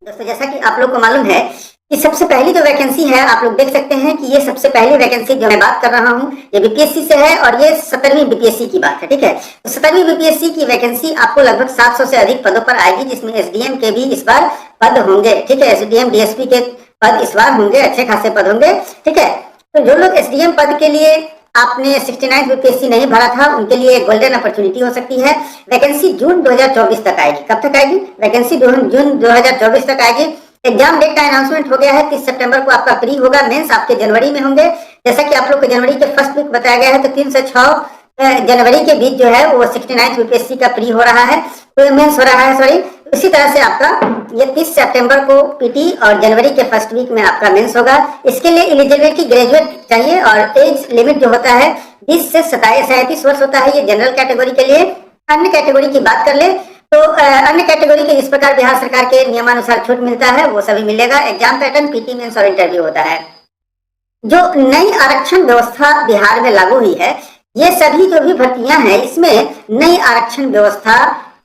दोस्तों जैसा कि आप लोग को मालूम है कि सबसे पहली जो वैकेंसी है, आप लोग देख सकते हैं कि ये सबसे पहली वैकेंसी जो मैं बात कर रहा हूँ ये बीपीएससी से है और ये 17वीं बीपीएससी की बात है। ठीक है, तो 17वीं बीपीएससी की वैकेंसी आपको लगभग 700 से अधिक पदों पर आएगी, जिसमें एसडीएम के भी इस बार पद होंगे। ठीक है, एसडीएम डीएसपी के पद इस बार होंगे, अच्छे खासे पद होंगे। ठीक है, तो जो लोग एसडीएम पद के लिए आपने 69 बीपीएससी नहीं भरा था उनके लिए एक गोल्डन अपॉर्चुनिटी हो सकती है। वैकेंसी जून 2024 तक आएगी। कब तक आएगी? वैकेंसी जून 2024 तक आएगी। एग्जाम डेट का अनाउंसमेंट हो गया है, 30 सितंबर को आपका प्री होगा। मेंस आपके जनवरी में होंगे। जैसा कि आप लोग को जनवरी के फर्स्ट वीक बताया गया है, तो 3 से 6 जनवरी के बीच जो है वो 69 बीपीएससी का प्री हो रहा है, तो मेंस हो रहा है, सॉरी। इसी तरह से आपका ये 30 सितंबर को पीटी और जनवरी के फर्स्ट वीक में आपका मेंस होगा। इसके लिए एलिजिबिलिटी ग्रेजुएट चाहिए और एज लिमिट जो होता है 20 से 37 वर्ष होता है, ये जनरल कैटेगरी के लिए। अन्य कैटेगरी की बात कर ले तो अन्य कैटेगरी के इस प्रकार बिहार सरकार के नियमानुसार छूट मिलता है, वो सभी मिलेगा। एग्जाम पैटर्न पीटी मेंस और इंटरव्यू होता है। जो नई आरक्षण व्यवस्था बिहार में लागू हुई है, ये सभी जो भी भर्तियां हैं इसमें नई आरक्षण व्यवस्था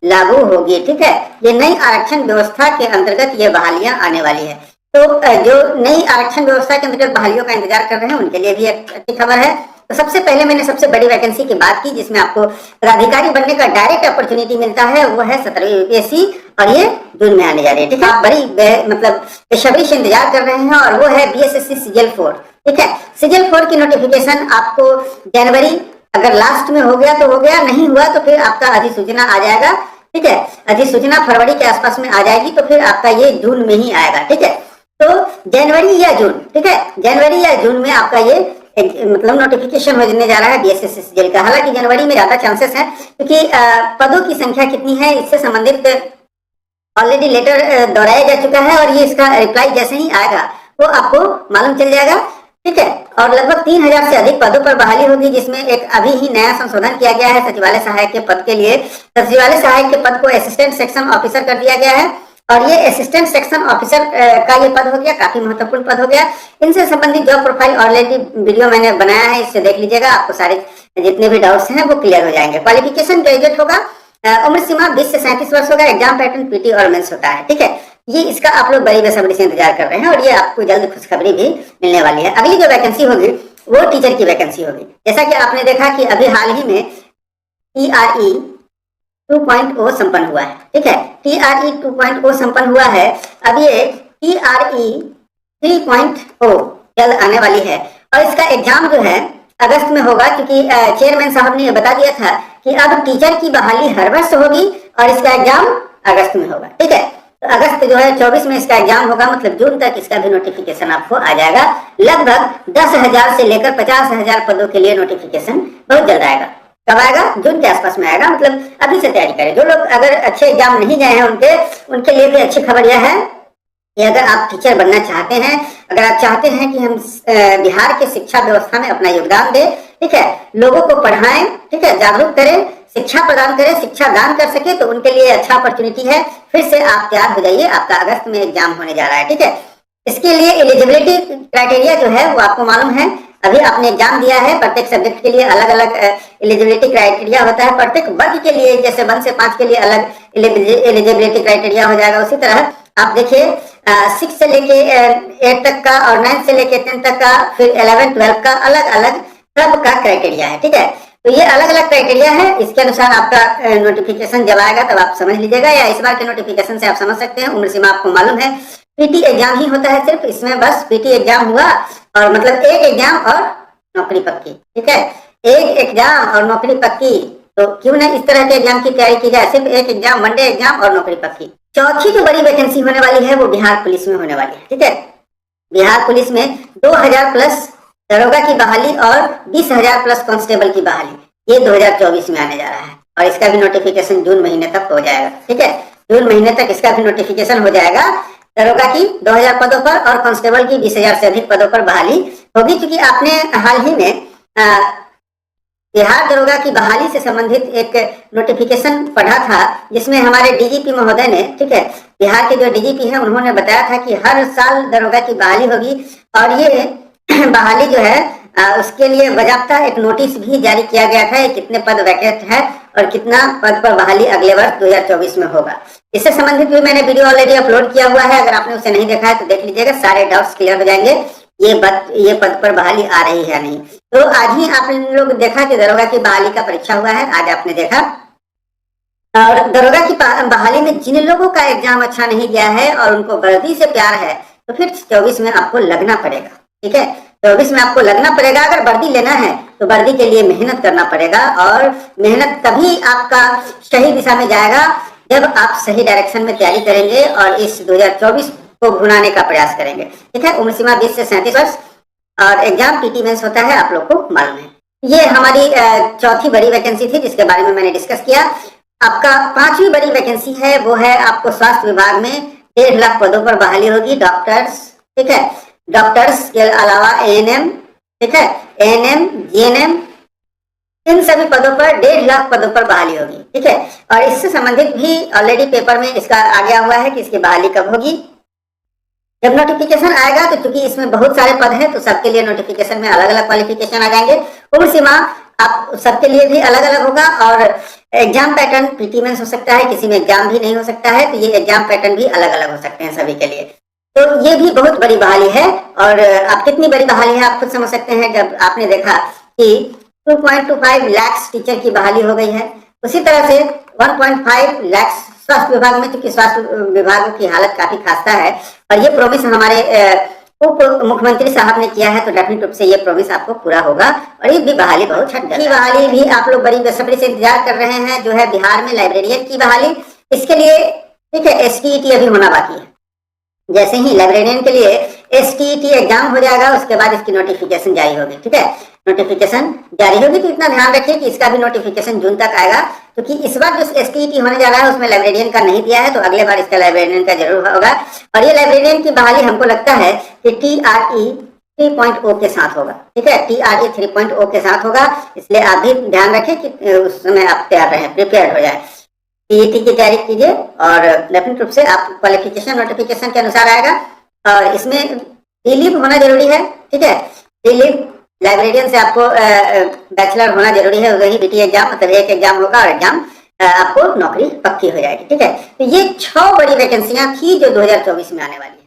लागू होगी। ठीक है, ये नई आरक्षण व्यवस्था के अंतर्गत ये बहालियां आने वाली है। तो जो नई आरक्षण व्यवस्था के अंतर्गत बहालियों का इंतजार कर रहे हैं उनके लिए भी एक अच्छी खबर है। तो सबसे पहले मैंने सबसे बड़ी वैकेंसी की बात की जिसमें आपको पदाधिकारी बनने का डायरेक्ट अपॉर्चुनिटी मिलता है, वो है 17वीं बीपीएससी और ये जून में आने जा रही है। ठीक है, आप बड़ी मतलब बेसब्री से इंतजार कर रहे हैं और वो है बीएसएससी सीजीएल 4। ठीक है, सीजीएल 4 की नोटिफिकेशन आपको जनवरी अगर लास्ट में हो गया तो हो गया, नहीं हुआ तो फिर आपका अधिसूचना आ जाएगा। ठीक है, अधिसूचना फरवरी के आसपास में आ जाएगी, तो फिर आपका ये जून में ही आएगा। ठीक है, तो जनवरी या जून, ठीक है, जनवरी या जून में आपका ये मतलब नोटिफिकेशन होने जा रहा है बीएसएससी सीजीएल का। हालांकि जनवरी में ज्यादा चांसेस है क्योंकि पदों की संख्या कितनी है इससे संबंधित ऑलरेडी लेटर दोहराया जा चुका है और ये इसका रिप्लाई जैसे ही आएगा वो आपको मालूम चल जाएगा। ठीक है, और लगभग 3000 से अधिक पदों पर बहाली होगी, जिसमें एक अभी ही नया संशोधन किया गया है सचिवालय सहायक के पद के लिए। सचिवालय सहायक के पद को असिस्टेंट सेक्शन ऑफिसर कर दिया गया है और ये असिस्टेंट सेक्शन ऑफिसर का ये पद हो गया, काफी महत्वपूर्ण पद हो गया। इनसे संबंधित जॉब प्रोफाइल ऑलरेडी वीडियो मैंने बनाया है, इससे देख लीजिएगा, आपको सारे जितने भी डाउट्स हैं वो क्लियर हो जाएंगे। क्वालिफिकेशन ग्रेजुएट होगा, उम्र सीमा 20 से 37 वर्ष होगा। एग्जाम पैटर्न पीटी और मेंस होता है। ठीक है, ये इसका आप लोग बड़ी बेसब्री से इंतजार कर रहे हैं और ये आपको जल्द खुशखबरी भी मिलने वाली है। अगली जो वैकेंसी होगी वो टीचर की वैकेंसी होगी। जैसा कि आपने देखा कि अभी हाल ही में TRE 2.0 संपन्न हुआ है। ठीक है, TRE 2.0 संपन्न हुआ है। अब ये TRE 3.0 जल्द आने वाली है और इसका एग्जाम जो है अगस्त में होगा, क्योंकि चेयरमैन साहब ने ये बता दिया था कि अब टीचर की बहाली हर वर्ष होगी और इसका एग्जाम अगस्त में होगा। ठीक है, तो अगस्त जो है 24 में इसका एग्जाम होगा, मतलब जून तक इसका भी नोटिफिकेशन आपको आ जाएगा। लगभग 10,000 से लेकर 50,000 पदों के लिए नोटिफिकेशन बहुत जल्द आएगा। कब आएगा? जून के आसपास में आएगा, मतलब अभी से तैयारी करें। जो लोग अगर अच्छे एग्जाम नहीं गए हैं उनके लिए भी अच्छी खबर यह है कि अगर आप टीचर बनना चाहते हैं, अगर आप चाहते हैं कि हम बिहार के शिक्षा व्यवस्था में अपना योगदान दें, ठीक है, लोगों को पढ़ाएं, ठीक है, जागरूक करें, शिक्षा प्रदान करें, शिक्षा दान कर सके, तो उनके लिए अच्छा अपॉर्चुनिटी है। फिर से आप तैयार हो जाइए, आपका अगस्त में एग्जाम होने जा रहा है। ठीक है, इसके लिए एलिजिबिलिटी क्राइटेरिया जो है वो आपको मालूम है, अभी आपने एग्जाम दिया है। प्रत्येक सब्जेक्ट के लिए अलग अलग एलिजिबिलिटी क्राइटेरिया होता है। प्रत्येक वर्ग के लिए, जैसे 1 से 5 के लिए अलग एलिजिबिलिटी क्राइटेरिया हो जाएगा, उसी तरह आप देखिए 6 से लेके 8 तक का और 9 से लेके 10 तक का, फिर 11, 12 का अलग अलग सबका क्राइटेरिया है। ठीक है, तो ये अलग अलग क्राइटेरिया है। इसके अनुसार आपका नोटिफिकेशन जब आएगा तब आप समझ लीजिएगा, या इस बार के नोटिफिकेशन से आप समझ सकते हैं। उम्र सीमा आपको मालूम है, पीटी एग्जाम ही होता है सिर्फ, इसमें बस पीटी एग्जाम हुआ और मतलब एक एग्जाम और नौकरी पक्की। ठीक है, एक एग्जाम और नौकरी पक्की, तो क्यों ना इस तरह के एग्जाम की तैयारी की जाए, सिर्फ एक एग्जाम, वनडे एग्जाम और नौकरी पक्की। चौथी जो बड़ी वैकेंसी होने वाली है वो बिहार पुलिस में होने वाली है। ठीक है, बिहार पुलिस में 2000 प्लस दरोगा की बहाली और 20,000 प्लस कांस्टेबल की बहाली, ये 2024 में आने जा रहा है और इसका भी नोटिफिकेशन जून महीने तक हो जाएगा। ठीक है, जून महीने तक इसका भी नोटिफिकेशन हो जाएगा। दरोगा की 2000 पदों पर और कांस्टेबल की 20,000 से अधिक पदों पर बहाली होगी, क्योंकि आपने हाल ही में बिहार दरोगा की बहाली से संबंधित एक नोटिफिकेशन पढ़ा था, जिसमें हमारे डीजीपी महोदय ने, ठीक है, बिहार के जो डीजीपी हैं उन्होंने बताया था कि हर साल दरोगा की बहाली होगी और ये बहाली जो है उसके लिए बाकायदा एक नोटिस भी जारी किया गया था, कितने पद वैकेंट है और कितना पद पर बहाली अगले वर्ष 2024 में होगा। इससे संबंधित भी मैंने वीडियो ऑलरेडी अपलोड किया हुआ है, अगर आपने उसे नहीं देखा है तो देख लीजिएगा, सारे डाउट्स क्लियर हो जाएंगे ये पद पर बहाली आ रही है या नहीं। तो आज ही आप लोग देखा कि दरोगा की बहाली का परीक्षा हुआ है, आज आपने देखा। और दरोगा की बहाली में जिन लोगों का एग्जाम अच्छा नहीं गया है और उनको वर्दी से प्यार है तो फिर 24 में आपको लगना पड़ेगा, ठीक है। 24 में आपको लगना पड़ेगा। अगर वर्दी लेना है तो वर्दी के लिए मेहनत करना पड़ेगा, और मेहनत तभी आपका सही दिशा में जाएगा जब आप सही डायरेक्शन में तैयारी करेंगे और इस 2024 को भुनाने का प्रयास करेंगे, ठीक है। उम्र सीमा 20 से 37 वर्ष और एग्जाम पीटी मेंस होता है, आप लोग को मालूम है। ये हमारी चौथी बड़ी वैकेंसी थी जिसके बारे में मैंने डिस्कस किया। आपका 5वीं बड़ी वैकेंसी है, वो है आपको स्वास्थ्य विभाग में 1.5 लाख पदों पर बहाली होगी। डॉक्टर्स, ठीक है, डॉक्टर्स के अलावा एएनएम, ठीक है, एएनएम, जीएनएम, इन सभी पदों पर 1.5 लाख पदों पर बहाली होगी, ठीक है। और इससे संबंधित भी ऑलरेडी पेपर में इसका आ गया हुआ है कि इसकी बहाली कब होगी। जब नोटिफिकेशन आएगा तो क्योंकि इसमें बहुत सारे पद हैं तो सबके लिए नोटिफिकेशन में अलग अलग क्वालिफिकेशन आ जाएंगे। उम्र सीमा आप सबके लिए भी अलग अलग होगा, और एग्जाम पैटर्न पीटी मेंस हो सकता है, किसी में एग्जाम भी नहीं हो सकता है, तो ये एग्जाम पैटर्न भी अलग अलग हो सकते हैं सभी के लिए। तो ये भी बहुत बड़ी बहाली है, और अब कितनी बड़ी बहाली है आप खुद समझ सकते हैं जब आपने देखा कि 2.25 लाख टीचर की बहाली हो गई है। उसी तरह से 1.5 लाख स्वास्थ्य विभाग में, क्योंकि स्वास्थ्य विभाग की हालत काफी खास्ता है, और ये प्रोमिस हमारे उप मुख्यमंत्री साहब ने किया है, तो डेफिनेट रूप से ये प्रॉमिस आपको पूरा होगा। और ये भी बहाली बहुत छठी बहाली भी आप लोग बड़ी बेसब्री से इंतजार कर रहे हैं, जो है बिहार में लाइब्रेरियन की बहाली। इसके लिए, ठीक है, एसटीईटी अभी होना बाकी है। जैसे ही लाइब्रेरियन के लिए एसटीईटी एग्जाम हो जाएगा उसके बाद इसकी नोटिफिकेशन जारी होगी, ठीक है। नोटिफिकेशन जारी होगी तो इतना ध्यान रखिए कि इसका भी नोटिफिकेशन जून तक आएगा, क्योंकि इस बार जो एसटीईटी होने जा रहा है उसमें लाइब्रेरियन का नहीं दिया है, तो अगले बार इसका लाइब्रेरियन का जरूर होगा। और ये लाइब्रेरियन की बहाली हमको लगता है कि TRE 3.0 के साथ होगा, ठीक है, TRE 3.0 के साथ होगा। इसलिए आप भी ध्यान रखें कि उस समय आप तैयार रहें, प्रिपेयर हो जाए, टीईटी की तैयारी कीजिए, और डेफिनेट रूप से आप क्वालिफिकेशन नोटिफिकेशन के अनुसार आएगा। और इसमें डीलिप होना जरूरी है, ठीक है, डीलिप लाइब्रेरियन से आपको बैचलर होना जरूरी है, वही बीटी एग्जाम, मतलब एक एग्जाम होगा और एग्जाम आपको नौकरी पक्की हो जाएगी, ठीक है। तो ये 6 बड़ी वैकेंसियां थी जो 2024 में आने वाली है।